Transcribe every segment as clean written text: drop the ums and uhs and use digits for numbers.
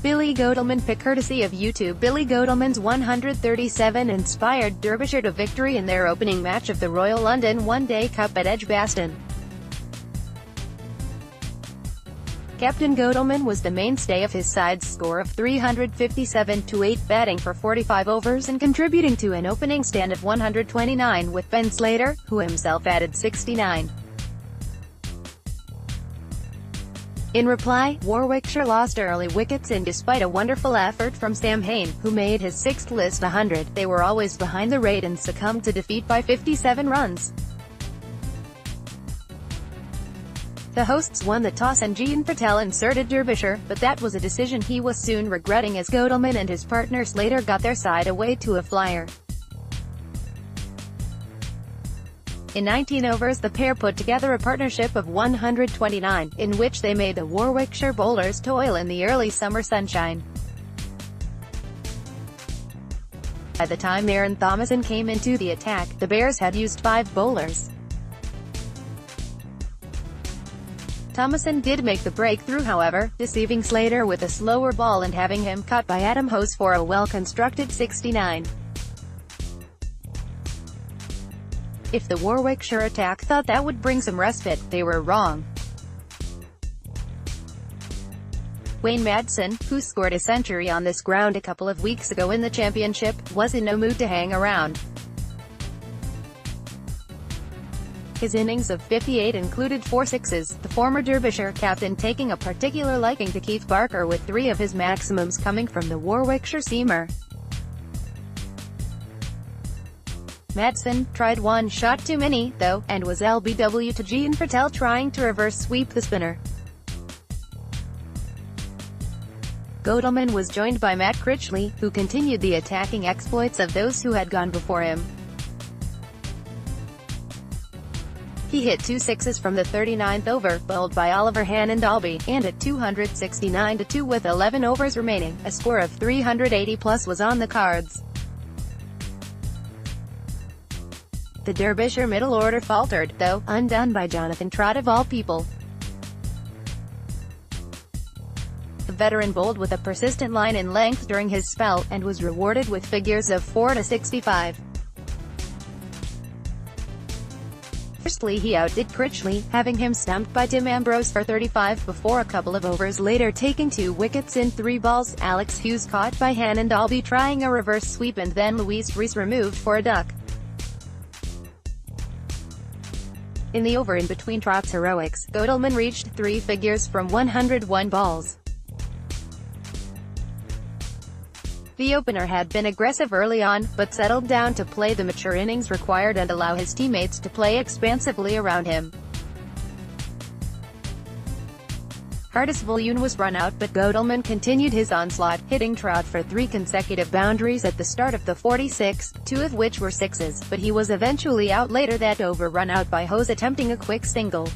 Billy Godleman Pic courtesy of YouTube. Billy Godleman's 137 inspired Derbyshire to victory in their opening match of the Royal London One-Day Cup at Edgbaston. Captain Godleman was the mainstay of his side's score of 357-8, batting for 45 overs and contributing to an opening stand of 129, with Ben Slater, who himself added 69. In reply, Warwickshire lost early wickets, and despite a wonderful effort from Sam Hain, who made his sixth list 100, they were always behind the rate and succumbed to defeat by 57 runs. The hosts won the toss and Jean Patel inserted Derbyshire, but that was a decision he was soon regretting as Godleman and his partner Slater got their side away to a flyer. In 19 overs the pair put together a partnership of 129, in which they made the Warwickshire bowlers toil in the early summer sunshine. By the time Aaron Thomason came into the attack, the Bears had used 5 bowlers. Thomason did make the breakthrough however, deceiving Slater with a slower ball and having him caught by Adam Hose for a well-constructed 69. If the Warwickshire attack thought that would bring some respite, they were wrong. Wayne Madsen, who scored a century on this ground a couple of weeks ago in the championship, was in no mood to hang around. His innings of 58 included 4 sixes, the former Derbyshire captain taking a particular liking to Keith Barker, with 3 of his maximums coming from the Warwickshire seamer. Madsen tried one shot too many, though, and was LBW to Jean Patel trying to reverse sweep the spinner. Godleman was joined by Matt Critchley, who continued the attacking exploits of those who had gone before him. He hit 2 sixes from the 39th over, bowled by Oliver Hain and Dalby, and at 269-2 with 11 overs remaining, a score of 380 plus was on the cards. The Derbyshire middle order faltered, though, undone by Jonathan Trott of all people. The veteran bowled with a persistent line in length during his spell, and was rewarded with figures of 4-65. Firstly he outdid Critchley, having him stumped by Tim Ambrose for 35 before a couple of overs later taking 2 wickets in 3 balls. Alex Hughes caught by Hain and Dalby trying a reverse sweep, and then Louise Rees removed for a duck. In the over in between Trott's heroics, Godleman reached 3 figures from 101 balls. The opener had been aggressive early on, but settled down to play the mature innings required and allow his teammates to play expansively around him. Hardest Viljoen was run out, but Godleman continued his onslaught, hitting Trott for 3 consecutive boundaries at the start of the 46th, 2 of which were sixes, but he was eventually out later that over, run out by Hose attempting a quick single.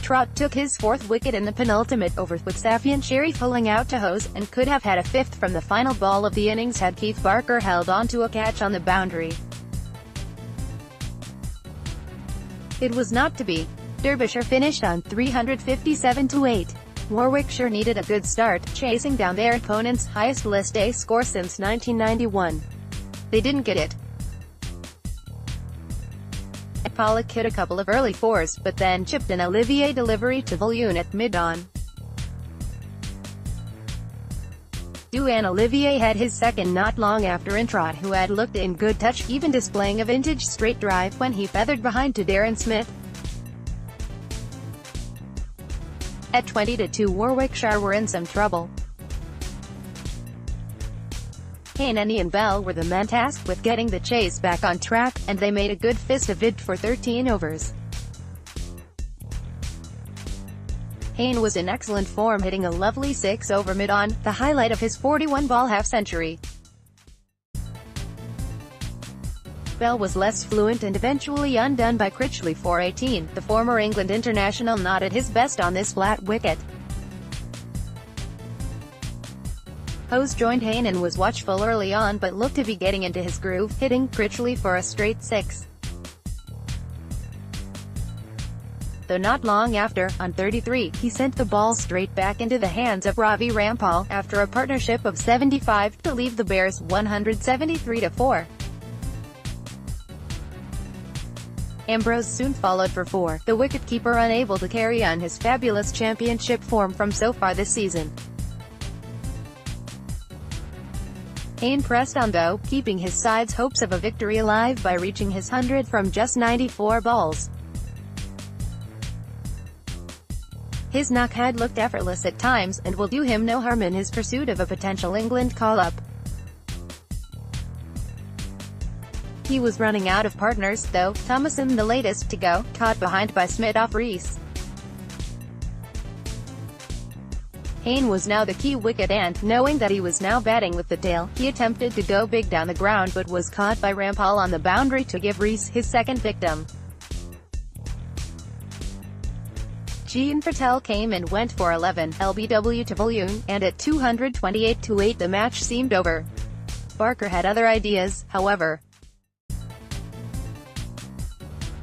Trott took his 4th wicket in the penultimate over, with Safian Sharif pulling out to Hose, and could have had a 5th from the final ball of the innings had Keith Barker held on to a catch on the boundary. It was not to be. Derbyshire finished on 357-8. Warwickshire needed a good start, chasing down their opponent's highest List A score since 1991. They didn't get it. Pollock hit a couple of early 4s, but then chipped an Olivier delivery to Viljoen at mid-on. Duane Olivier had his second not long after, and Trott, who had looked in good touch, even displaying a vintage straight drive when he feathered behind to Darren Smith. At 20-2 Warwickshire were in some trouble. Hain and Ian Bell were the men tasked with getting the chase back on track, and they made a good fist of it for 13 overs. Hain was in excellent form, hitting a lovely 6 over mid-on, the highlight of his 41-ball half-century. Bell was less fluent and eventually undone by Critchley for 18, the former England international not at his best on this flat wicket. Hose joined Hain and was watchful early on but looked to be getting into his groove, hitting Critchley for a straight 6. though not long after, on 33, he sent the ball straight back into the hands of Ravi Rampal, after a partnership of 75, to leave the Bears 173-4. Ambrose soon followed for 4, the wicketkeeper unable to carry on his fabulous championship form from so far this season. Hain pressed on though, keeping his side's hopes of a victory alive by reaching his 100 from just 94 balls. His knock had looked effortless at times, and will do him no harm in his pursuit of a potential England call-up. He was running out of partners, though, Thomason the latest to go, caught behind by Smith off Rees. Hain was now the key wicket and, knowing that he was now batting with the tail, he attempted to go big down the ground but was caught by Rampal on the boundary to give Rees his second victim. Jean Patel came and went for 11 lbw to Viljoen, and at 228-8 the match seemed over. Barker had other ideas, however.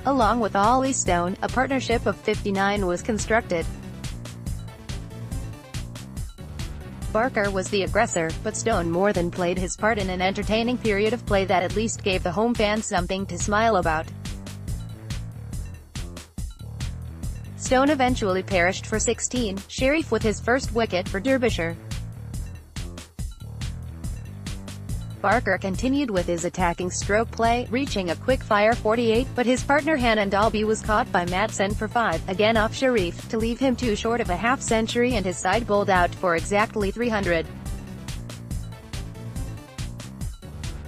Along with Ollie Stone, a partnership of 59 was constructed. Barker was the aggressor, but Stone more than played his part in an entertaining period of play that at least gave the home fans something to smile about. Stone eventually perished for 16, Sharif with his first wicket for Derbyshire. Barker continued with his attacking stroke play, reaching a quick-fire 48, but his partner Hanan Dalby was caught by Matson for 5, again off Sharif, to leave him too short of a half-century, and his side bowled out for exactly 300.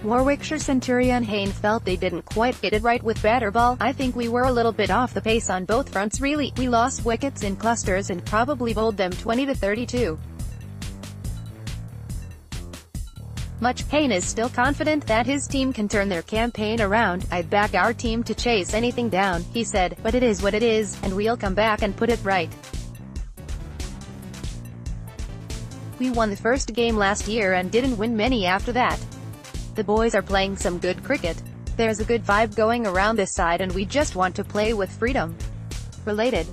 Warwickshire centurion Hain felt they didn't quite get it right with batter ball. I think we were a little bit off the pace on both fronts really. We lost wickets in clusters and probably bowled them 20-32. Hain is still confident that his team can turn their campaign around. "I'd back our team to chase anything down," he said, "but it is what it is, and we'll come back and put it right. We won the first game last year and didn't win many after that. The boys are playing some good cricket. There's a good vibe going around this side and we just want to play with freedom." Related.